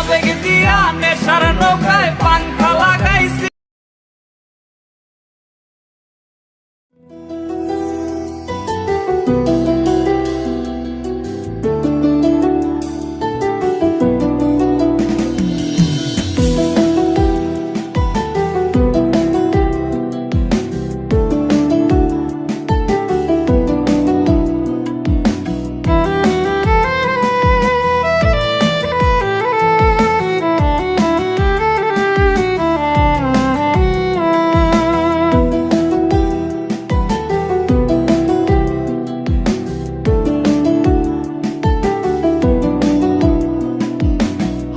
আবেগ দিয়া নেশার নৌকায় পাংখা লাগাইছি।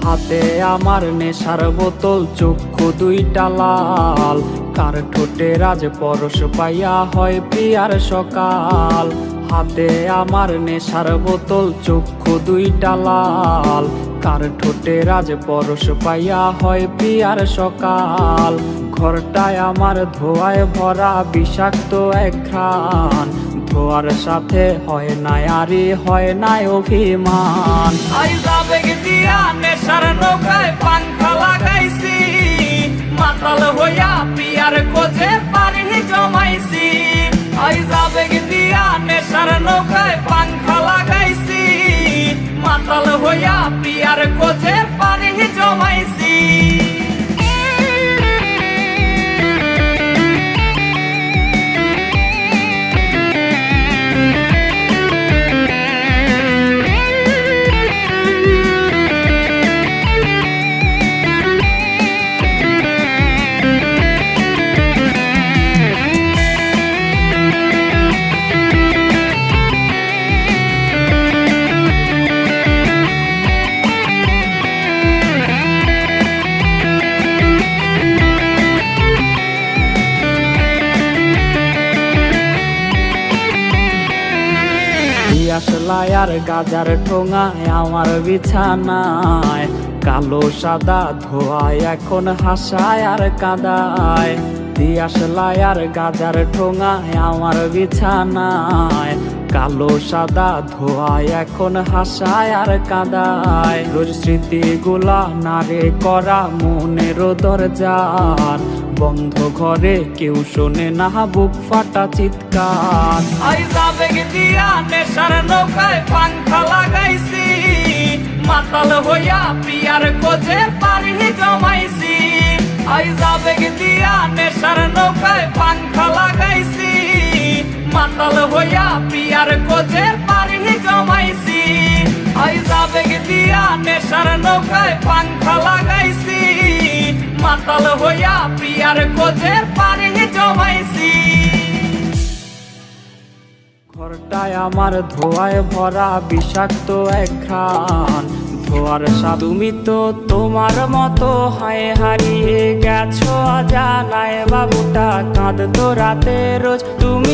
হাতে আমার নেশার বোতল, চক্ষু দুইটা লাল, কার ঠোঁটে রাজ পরশ পাইয়া হয় প্রিয়ার সকাল। হাতে আমার নেশার বোতল, চক্ষু দুইটা লাল, কার ঠোঁটে রাজ পরশ পাইয়া হয় প্রিয়ার সকাল। ঘরটায় আমার ধোঁয়ায় ভরা বিষাক্ত এক ঘ্রাণ, ধোয়ার সাথে হয় না আরে হয় না অভিমান। আইজ আবেগ দিয়া নেশার নৌকায় পাংখা লাগাইছি, মাতাল হইয়া প্রিয়ার খোঁজে পানি জমাইছি। আইজ আবেগ দিয়া নেশার নৌকায় পাংখা লাগাইছি, মাতাল হইয়া প্রিয়ার খোঁজে পানি জমাইছি। আসলাই আর গাজার ঠোঙায় আমার বিছানায়, কালো সাদা ধোয়ায় এখন হাসায় আর কাদায়। দিয়াশলাই আর গাজার ঠোঙায় আমার বিছানায়, কালো সাদা ধোয়ায় এখন হাসায় আর কাদায়। রোজ স্মৃতিগুলা নারে করা মনের দরজার, বন্ধ ঘরে কেউ শোনে না বুক ফাটা চিৎকার। আইজ আবেগ দিয়া নেশার নৌকায় পাংখা লাগাইছি, মাতাল হইয়া প্রিয়ার খোঁজে পানি জমাইছি। আইজ আবেগ দিয়া নেশার নৌকায় পাংখা লাগাইছি, মাতাল হইয়া প্রিয়ার খোঁজে পানি জমাইছি। আইজ আবেগ দিয়া নেশার নৌকায় পাংখা লাগাইছি, মাতাল হইয়া প্রিয়ার খোঁজে পানি জমাইছি। ঘরটায় আমার ধোঁয়ায় ভরা বিষাক্ত এক ঘ্রাণ, ধোয়ার স্বাদ। তুমি তো তোমার মতো হায় হারিয়ে গেছো অজানায়, বাবুটা কাঁদতো রাতে রোজ। তুমি